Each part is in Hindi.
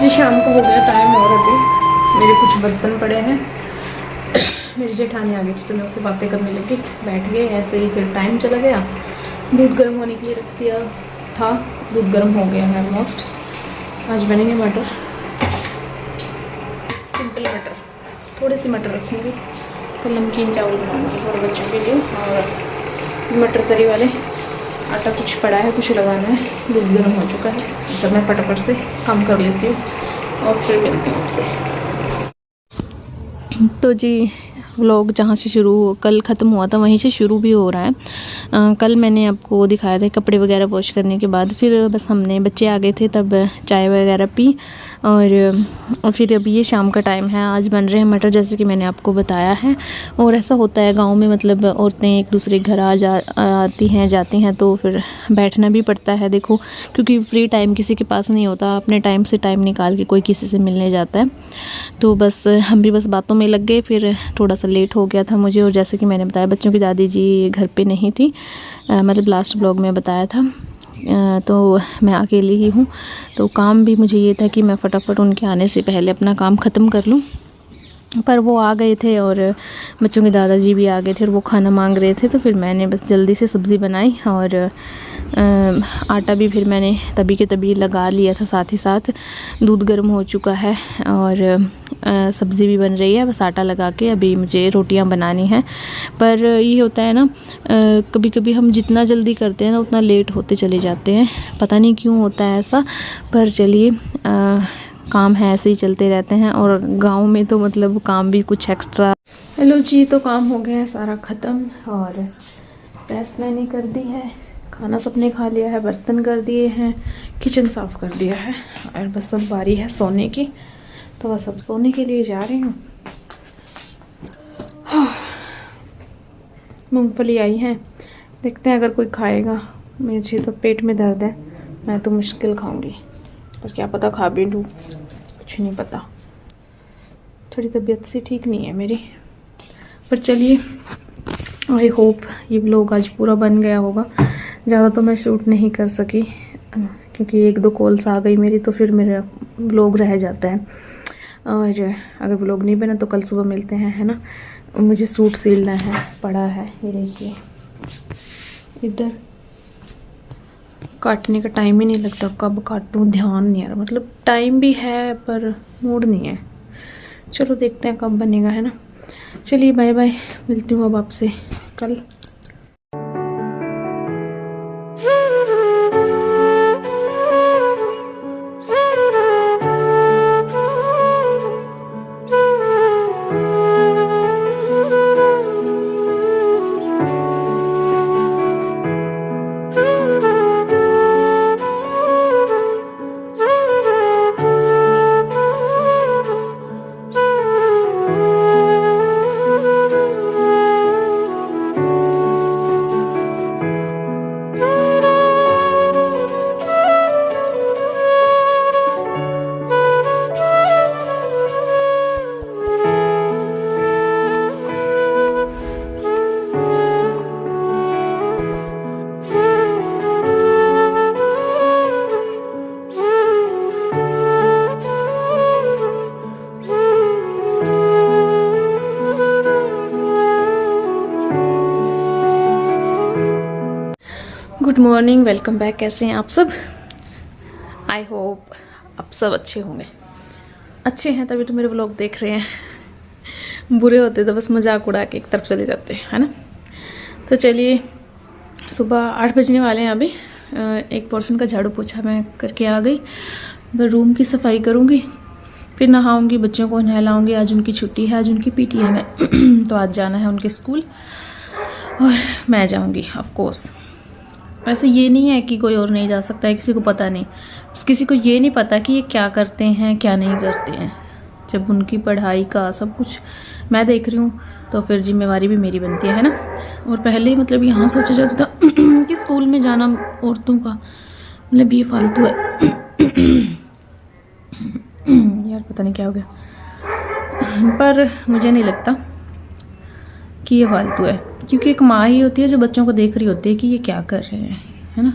जी शाम को हो गया टाइम और अभी मेरे कुछ बर्तन पड़े हैं। मेरी जेठानी आ गई थी तो मैं उससे बातें करने लगी, बैठ गए ऐसे ही, फिर टाइम चला गया। दूध गर्म होने के लिए रख दिया था, दूध गर्म हो गया है ऑलमोस्ट। आज बनेंगे मटर, सिंपल मटर, थोड़े से मटर रखूँगी। कल नमकीन चावल बनाऊँगी थोड़े बच्चों के लिए, और मटर तरी वाले आटा कुछ पड़ा है, कुछ लगाना है। दूध गर्म हो चुका है, सब मैं फटाफट से काम कर लेती हूँ और फिर मिलती हूँ आपसे। तो जी व्लॉग जहाँ से शुरू कल ख़त्म हुआ था वहीं से शुरू भी हो रहा है। कल मैंने आपको दिखाया था कपड़े वगैरह वॉश करने के बाद, फिर बस हमने बच्चे आ गए थे तब चाय वगैरह पी, और फिर अभी ये शाम का टाइम है। आज बन रहे हैं मटर जैसे कि मैंने आपको बताया है। और ऐसा होता है गांव में, मतलब औरतें एक दूसरे के घर आती हैं जाती हैं तो फिर बैठना भी पड़ता है देखो, क्योंकि फ्री टाइम किसी के पास नहीं होता। अपने टाइम से टाइम निकाल के कोई किसी से मिलने जाता है, तो बस हम भी बस बातों में लग गए। फिर थोड़ा सा लेट हो गया था मुझे, और जैसे कि मैंने बताया बच्चों की दादी जी घर पे नहीं थी, मतलब लास्ट ब्लॉग में बताया था। तो मैं अकेली ही हूँ, तो काम भी मुझे ये था कि मैं फटाफट उनके आने से पहले अपना काम ख़त्म कर लूँ। पर वो आ गए थे और बच्चों के दादाजी भी आ गए थे और वो खाना मांग रहे थे, तो फिर मैंने बस जल्दी से सब्ज़ी बनाई, और आटा भी फिर मैंने तभी के तभी लगा लिया था। साथ ही साथ दूध गर्म हो चुका है और सब्ज़ी भी बन रही है, बस आटा लगा के अभी मुझे रोटियां बनानी हैं। पर ये होता है ना, कभी कभी हम जितना जल्दी करते हैं ना उतना लेट होते चले जाते हैं, पता नहीं क्यों होता है ऐसा। पर चलिए, काम है ऐसे ही चलते रहते हैं, और गांव में तो मतलब काम भी कुछ एक्स्ट्रा। हेलो जी, तो काम हो गया है सारा ख़त्म, और प्रेस मैंने कर दी है, खाना सबने खा लिया है, बर्तन कर दिए हैं, किचन साफ़ कर दिया है, और बस अब बारी है सोने की। तो बस अब सोने के लिए जा रही हूँ। मूंगफली आई है, देखते हैं अगर कोई खाएगा। मुझे तो पेट में दर्द है, मैं तो मुश्किल खाऊंगी, पर क्या पता खा भी लूँ, कुछ नहीं पता। थोड़ी तबीयत सी ठीक नहीं है मेरी, पर चलिए, आई होप ये व्लॉग आज पूरा बन गया होगा। ज़्यादा तो मैं शूट नहीं कर सकी क्योंकि 1-2 कॉल्स आ गई मेरी, तो फिर मेरा व्लॉग रह जाता है। और अगर व्लॉग नहीं बना तो कल सुबह मिलते हैं, है ना। मुझे सूट सिलना है, पड़ा है, ये देखिए इधर। काटने का टाइम ही नहीं लगता, कब काटूं ध्यान नहीं आ रहा, मतलब टाइम भी है पर मूड नहीं है। चलो देखते हैं कब बनेगा, है ना। चलिए बाय बाय, मिलती हूँ अब आपसे कल। Good morning, welcome back. कैसे हैं आप सब? आई होप आप सब अच्छे होंगे। अच्छे हैं तभी तो मेरे व्लॉग देख रहे हैं। बुरे होते तो बस मजाक उड़ा के एक तरफ चले जाते हैं, है ना। तो चलिए, सुबह 8 बजने वाले हैं अभी। एक पोर्शन का झाड़ू पोछा मैं करके आ गई, मैं रूम की सफाई करूँगी, फिर नहाऊँगी, बच्चों को नहलाऊँगी। आज उनकी छुट्टी है, आज उनकी पीटीएम है तो आज जाना है उनके स्कूल, और मैं जाऊँगी ऑफ कोर्स। वैसे ये नहीं है कि कोई और नहीं जा सकता है, किसी को पता नहीं, किसी को ये नहीं पता कि ये क्या करते हैं क्या नहीं करते हैं। जब उनकी पढ़ाई का सब कुछ मैं देख रही हूँ तो फिर जिम्मेवारी भी मेरी बनती है ना। और पहले मतलब यहाँ सोचा जाता था कि स्कूल में जाना औरतों का मतलब ये फालतू है। यार पता नहीं क्या हो गया, पर मुझे नहीं लगता कि ये फालतू है, क्योंकि एक माँ ही होती है जो बच्चों को देख रही होती है कि ये क्या कर रहे हैं, है ना।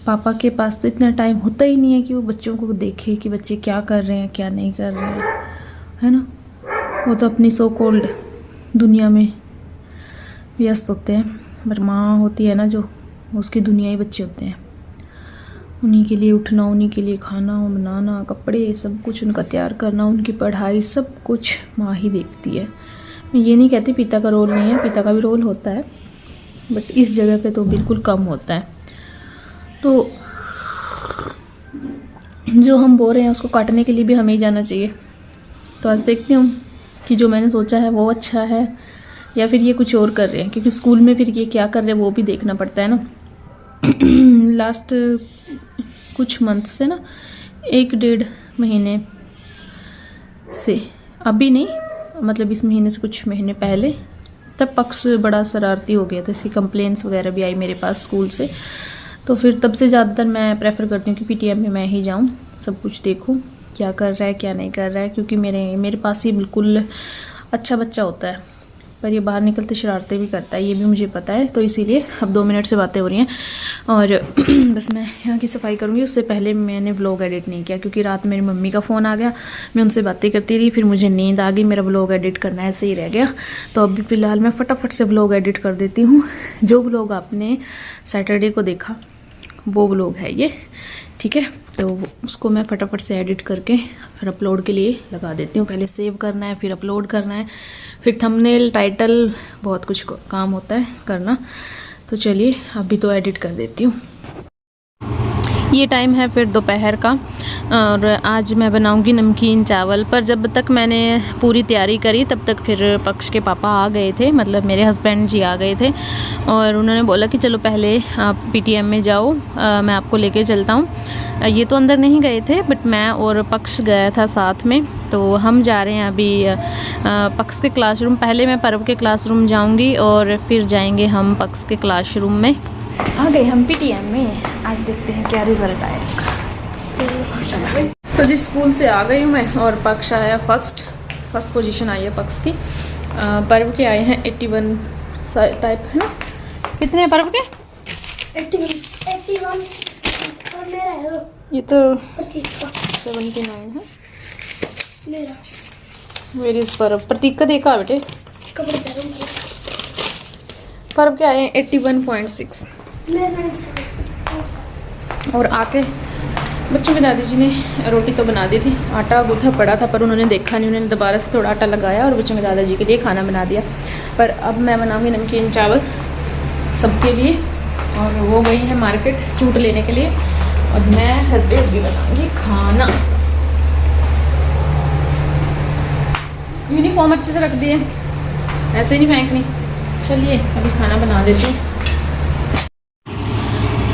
पापा के पास तो इतना टाइम होता ही नहीं है कि वो बच्चों को देखे कि बच्चे क्या कर रहे हैं क्या नहीं कर रहे हैं, है ना। वो तो अपनी सो कॉल्ड दुनिया में व्यस्त होते हैं, पर माँ होती है ना जो, उसकी दुनिया ही बच्चे होते हैं। उन्हीं के लिए उठना, उन्हीं के लिए खाना बनाना, कपड़े, सब कुछ उनका तैयार करना, उनकी पढ़ाई, सब कुछ माँ ही देखती है। मैं ये नहीं कहती पिता का रोल नहीं है, पिता का भी रोल होता है, बट इस जगह पे तो बिल्कुल कम होता है। तो जो हम बोल रहे हैं उसको काटने के लिए भी हमें ही जाना चाहिए। तो आज देखती हूँ कि जो मैंने सोचा है वो अच्छा है या फिर ये कुछ और कर रहे हैं, क्योंकि स्कूल में फिर ये क्या कर रहे हैं वो भी देखना पड़ता है ना। लास्ट कुछ मंथ से ना, 1-1.5 महीने से, अभी नहीं, मतलब इस महीने से कुछ महीने पहले, तब पक्ष बड़ा शरारती हो गया था। इसकी कंप्लेंट्स वगैरह भी आई मेरे पास स्कूल से। तो फिर तब से ज़्यादातर मैं प्रेफर करती हूँ कि पीटीएम में मैं ही जाऊँ, सब कुछ देखूँ क्या कर रहा है क्या नहीं कर रहा है, क्योंकि मेरे पास ही बिल्कुल अच्छा बच्चा होता है, पर ये बाहर निकलते शरारतें भी करता है, ये भी मुझे पता है। तो इसीलिए अब 2 मिनट से बातें हो रही हैं और बस मैं यहाँ की सफाई करूँगी। उससे पहले मैंने व्लॉग एडिट नहीं किया, क्योंकि रात मेरी मम्मी का फ़ोन आ गया, मैं उनसे बातें करती रही, फिर मुझे नींद आ गई, मेरा व्लॉग एडिट करना ऐसे ही रह गया। तो अभी फ़िलहाल मैं फटाफट से व्लॉग एडिट कर देती हूँ। जो व्लॉग आपने सैटरडे को देखा वो व्लॉग है ये, ठीक है। तो उसको मैं फटाफट से एडिट करके फिर अपलोड के लिए लगा देती हूँ। पहले सेव करना है, फिर अपलोड करना है, फिर थंबनेल, टाइटल, बहुत कुछ काम होता है करना। तो चलिए अभी तो एडिट कर देती हूँ। ये टाइम है फिर दोपहर का और आज मैं बनाऊंगी नमकीन चावल। पर जब तक मैंने पूरी तैयारी करी तब तक फिर पक्ष के पापा आ गए थे, मतलब मेरे हस्बैंड जी आ गए थे और उन्होंने बोला कि चलो पहले आप पीटीएम में जाओ, मैं आपको लेके चलता हूँ। ये तो अंदर नहीं गए थे, बट मैं और पक्ष गया था साथ में। तो हम जा रहे हैं अभी पक्ष के क्लासरूम। पहले मैं पर्व के क्लासरूम जाऊँगी और फिर जाएंगे हम पक्ष के क्लासरूम में। आ गए हम पीटीएम में, आज देखते हैं क्या रिजल्ट आया इसका। तो जिस स्कूल से आ गई हूँ मैं और पक्ष आया फर्स्ट पोजीशन आई है पक्ष की। पर्व के आए हैं 81 टाइप, है ना। कितने हैं पर्व के? 81 और मेरा है ये तो 79 है मेरा। मेरी इस पर्व प्रतीक का देखा बेटे। कपड़े पहनूंगा। पर्व के आए हैं 81.6 और आके बच्चों की दादी जी ने रोटी तो बना दी थी, आटा गूंथा पड़ा था पर उन्होंने देखा नहीं, उन्होंने दोबारा से थोड़ा आटा लगाया और बच्चों के दादाजी के लिए खाना बना दिया। पर अब मैं बनाऊंगी नमकीन चावल सबके लिए, और वो गई है मार्केट सूट लेने के लिए, और मैं घर पे भी बनाऊंगी खाना। यूनिफॉर्म अच्छे से रख दिए, ऐसे नहीं फेंकनी। चलिए अभी खाना बना देती हूँ।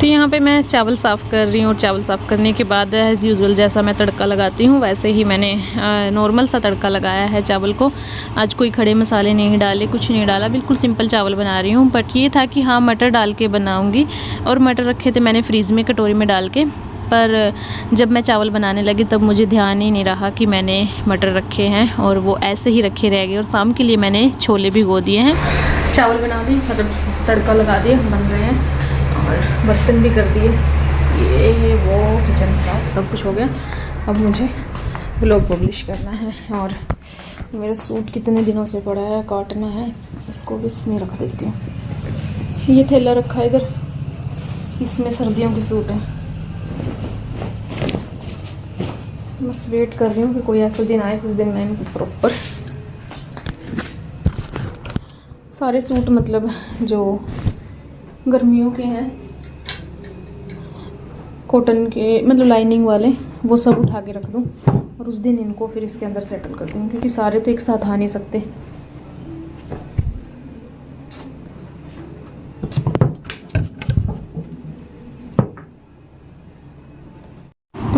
तो यहाँ पे मैं चावल साफ़ कर रही हूँ और चावल साफ़ करने के बाद एज़ यूजुअल जैसा मैं तड़का लगाती हूँ वैसे ही मैंने नॉर्मल सा तड़का लगाया है चावल को। आज कोई खड़े मसाले नहीं डाले, कुछ नहीं डाला, बिल्कुल सिंपल चावल बना रही हूँ। बट ये था कि हाँ मटर डाल के बनाऊँगी, और मटर रखे थे मैंने फ्रीज़ में कटोरी में डाल के। पर जब मैं चावल बनाने लगी तब मुझे ध्यान ही नहीं रहा कि मैंने मटर रखे हैं, और वो ऐसे ही रखे रह गए। और शाम के लिए मैंने छोले भिगो दिए हैं। चावल बना दिए, मतलब तड़का लगा दिए, बन रहे हैं, और बर्तन भी कर दिए, ये वो किचन साफ सब कुछ हो गया। अब मुझे व्लॉग पब्लिश करना है, और मेरा सूट कितने दिनों से पड़ा है, काटना है, इसको भी इसमें रख देती हूँ। ये थैला रखा है इधर, इसमें सर्दियों के सूट है। बस वेट कर रही हूँ कि कोई ऐसा दिन आए जिस दिन मैं इनको प्रॉपर सारे सूट, मतलब जो गर्मियों के हैं कॉटन के, मतलब लाइनिंग वाले, वो सब उठा के रख दूँ, और उस दिन इनको फिर इसके अंदर सेटल कर दूँ, क्योंकि सारे तो एक साथ आ नहीं सकते।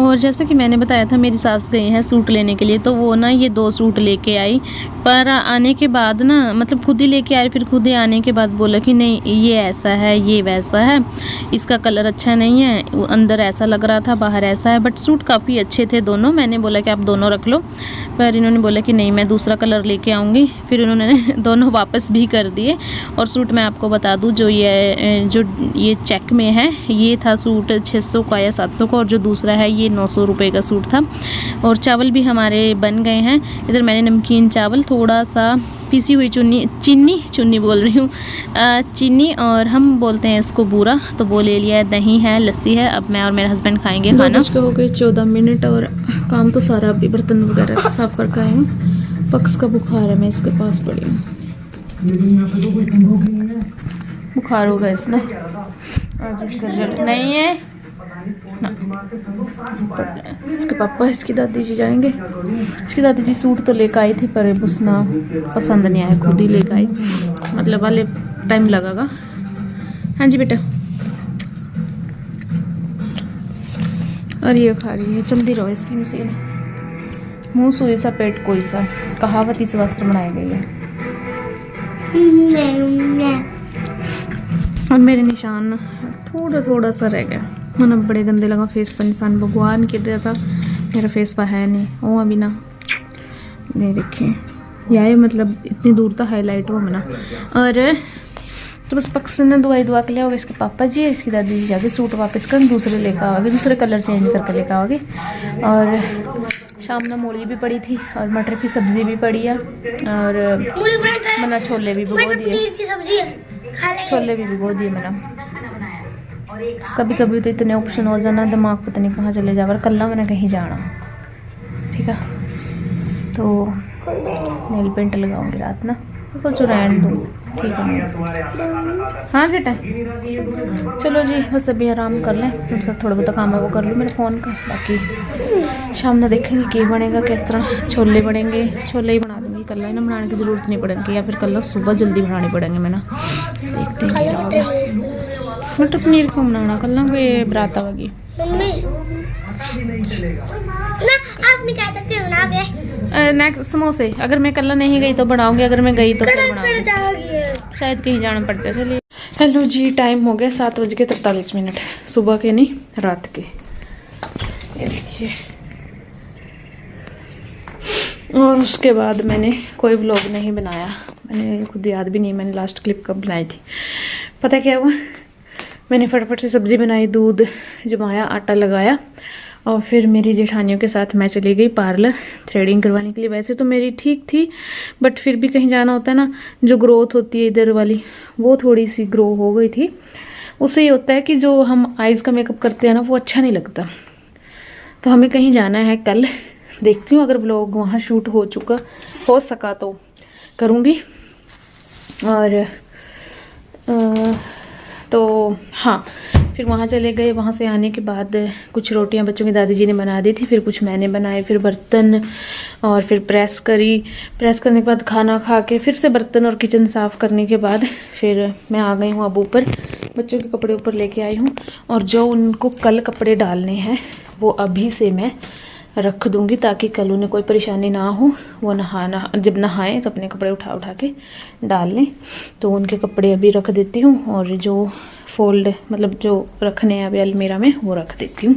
और जैसे कि मैंने बताया था मेरी सास गई हैं सूट लेने के लिए, तो वो ना ये 2 सूट लेके आई, पर आने के बाद ना मतलब खुद ही लेके आई, फिर खुद ही आने के बाद बोला कि नहीं ये ऐसा है ये वैसा है, इसका कलर अच्छा नहीं है, अंदर ऐसा लग रहा था बाहर ऐसा है। बट सूट काफ़ी अच्छे थे दोनों। मैंने बोला कि आप दोनों रख लो, पर इन्होंने बोला कि नहीं मैं दूसरा कलर लेके आऊँगी। फिर उन्होंने दोनों वापस भी कर दिए। और सूट मैं आपको बता दूँ जो ये चेक में है ये था सूट 600 का या 700 का, और जो दूसरा है ये 900 रुपये का सूट था। और चावल भी हमारे बन गए हैं। इधर मैंने नमकीन चावल, थोड़ा सा पीसी हुई चुन्नी बोल रही हूँ, चीनी, और हम बोलते हैं इसको बूरा, तो वो ले लिया है। दही है, लस्सी है। अब मैं और मेरे हस्बैंड खाएंगे खाना। 2 हो गए 14 मिनट, और काम तो सारा अभी बर्तन वगैरह साफ करके आई हूँ। पक्स का बुखार है, मैं इसके पास पड़ी हूँ। बुखार हो गया इसने आज, इसका रिजल्ट नहीं है ना। इसके पापा इसकी दादी जी जाएंगे। इसकी दादी जी सूट तो लेकर आई थी, पर उसना पसंद नहीं आया, खुद ही लेकर आई, मतलब वाले टाइम लगेगा। हाँ जी बेटा। और ये खा रही है, जल्दी रहो इसकी मशीन। मुँह सुई सा पेट कोई सा, कहावत इस वस्त्र बनाई गई है। और मेरे निशान थोड़ा सा रह गया, मन अब बड़े गंदे लगा फेस पर निशान। भगवान के दिया था, मेरा फेस पर है नहीं। ओ अभी ना नहीं देखे यार, मतलब इतनी दूर तक हाईलाइट हो मना। और तो बस पक्स ने दुआ के लिया होगा। इसके पापा जी इसकी दादी जी जाके सूट वापस कर दूसरे लेकर आओगे, दूसरे कलर चेंज करके लेकर आओगे। और शाम में मूली भी पड़ी थी, और मटर की सब्जी भी पड़ी है, और मना छोले भी भिगो दिए, छोले भी भिगो दिए मैंने। कभी कभी तो इतने ऑप्शन हो जाना, दिमाग पता नहीं कहाँ चले जावर। कल ना मैंने कहीं जाना, ठीक है, तो नेल पेंट लगाऊंगी रात ना, तो सोचो रहने दो, ठीक है। हाँ बेटा चलो जी, बस अभी आराम कर लें, तुमसे थोड़ा बहुत काम है वो कर लूँ मेरे फ़ोन का। बाकी शाम में देखेंगे क्या बनेगा, किस तरह छोले बनेंगे। छोले ही बना दूँगी, कल ही ना बनाने की ज़रूरत नहीं पड़ेगी, या फिर कल सुबह जल्दी बनाने पड़ेंगे। मैं ना देखते हैं क्या होगा। मटर पनीर क्यों बनाना, कल ना कोई बरात आवेगी। नेक्स्ट समोसे, अगर मैं कल नहीं गई तो बनाऊंगी, अगर मैं गई तो फिर बनाऊंगी, शायद कहीं जाना पड़ जाए। चलिए हेलो जी, टाइम हो गया 7:43, सुबह के नहीं रात के। ये देखिए, और उसके बाद मैंने कोई व्लॉग नहीं बनाया, मैंने खुद याद भी नहीं मैंने लास्ट क्लिप कब बनाई थी। पता क्या हुआ, मैंने फटाफट से सब्ज़ी बनाई, दूध जमाया, आटा लगाया, और फिर मेरी जेठानियों के साथ मैं चली गई पार्लर थ्रेडिंग करवाने के लिए। वैसे तो मेरी ठीक थी, बट फिर भी कहीं जाना होता है ना, जो ग्रोथ होती है इधर वाली वो थोड़ी सी ग्रो हो गई थी। उससे ये होता है कि जो हम आइज़ का मेकअप करते हैं ना वो अच्छा नहीं लगता। तो हमें कहीं जाना है कल, देखती हूँ अगर व्लॉग वहाँ शूट हो सका तो करूँगी। और तो हाँ, फिर वहाँ चले गए। वहाँ से आने के बाद कुछ रोटियां बच्चों की दादी जी ने बना दी थी, फिर कुछ मैंने बनाए, फिर बर्तन, और फिर प्रेस करी। प्रेस करने के बाद खाना खा के फिर से बर्तन और किचन साफ़ करने के बाद फिर मैं आ गई हूँ अब ऊपर, बच्चों के कपड़े ऊपर लेके आई हूँ। और जो उनको कल कपड़े डालने हैं वो अभी से मैं रख दूँगी, ताकि कल उन्हें कोई परेशानी ना हो। वो जब नहाएं तो अपने कपड़े उठा के डाल लें। तो उनके कपड़े अभी रख देती हूँ, और जो फोल्ड मतलब जो रखने हैं अभी अलमीरा में वो रख देती हूँ।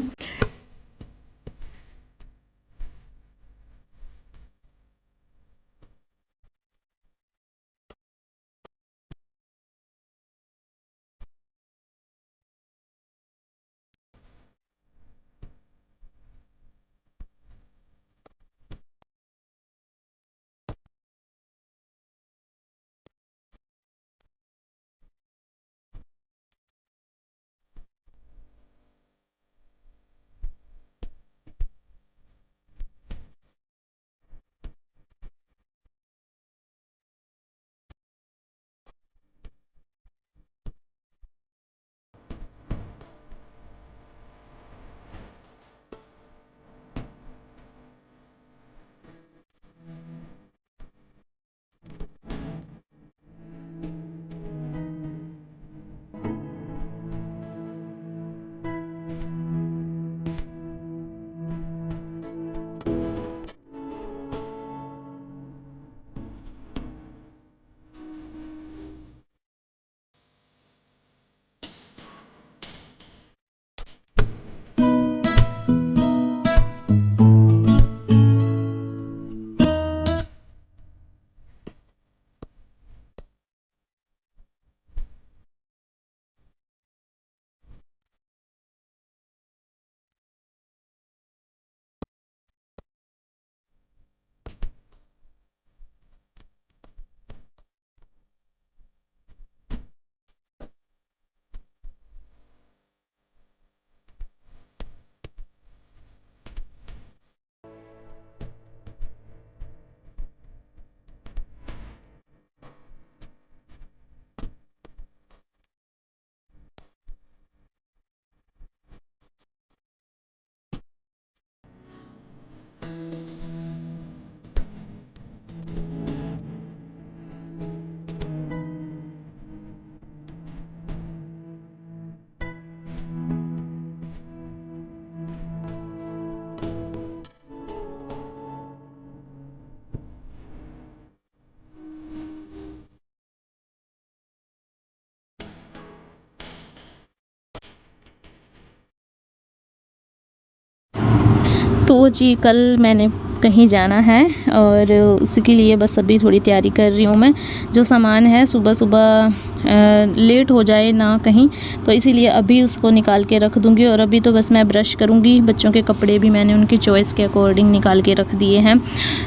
तो जी कल मैंने कहीं जाना है और उसी के लिए बस अभी थोड़ी तैयारी कर रही हूँ मैं। जो सामान है सुबह सुबह लेट हो जाए ना कहीं, तो इसीलिए अभी उसको निकाल के रख दूँगी। और अभी तो बस मैं ब्रश करूँगी। बच्चों के कपड़े भी मैंने उनकी चॉइस के अकॉर्डिंग निकाल के रख दिए हैं,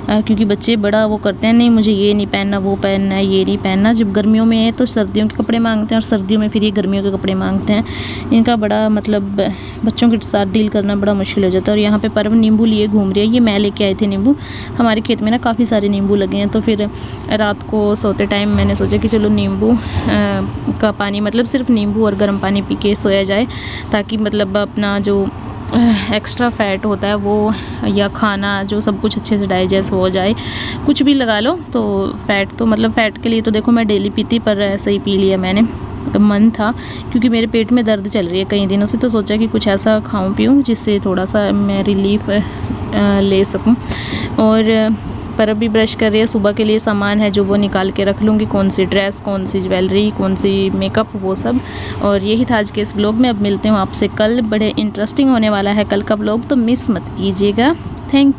क्योंकि बच्चे बड़ा वो करते हैं, नहीं मुझे ये नहीं पहनना, वो पहनना है, ये नहीं पहनना। जब गर्मियों में है तो सर्दियों के कपड़े मांगते हैं और सर्दियों में फिर ये गर्मियों के कपड़े मांगते हैं। इनका बड़ा मतलब बच्चों के साथ डील करना बड़ा मुश्किल हो जाता है। और यहाँ पे परम नींबू लिए घूम रही है। ये मैं लेके आई थी नींबू। हमारे खेत में ना काफ़ी सारे नींबू लगे हैं, तो फिर रात को सोते टाइम मैंने सोचा कि चलो नींबू का पानी, मतलब सिर्फ नींबू और गर्म पानी पी के सोया जाए, ताकि मतलब अपना जो एक्स्ट्रा फैट होता है वो, या खाना जो सब कुछ अच्छे से डाइजेस्ट हो जाए। कुछ भी लगा लो तो फ़ैट तो मतलब फ़ैट के लिए तो देखो मैं डेली पीती, पर ऐसे ही पी लिया मैंने, मन था क्योंकि मेरे पेट में दर्द चल रही है कई दिनों से, तो सोचा कि कुछ ऐसा खाऊं पीऊं जिससे थोड़ा सा मैं रिलीफ ले सकूं। और पर अभी ब्रश कर रही है। सुबह के लिए सामान है जो वो निकाल के रख लूँगी, कौन सी ड्रेस, कौन सी ज्वेलरी, कौन सी मेकअप, वो सब। और यही था आज के इस ब्लॉग में। अब मिलते हूँ आपसे कल। बड़े इंटरेस्टिंग होने वाला है कल का ब्लॉग, तो मिस मत कीजिएगा। थैंक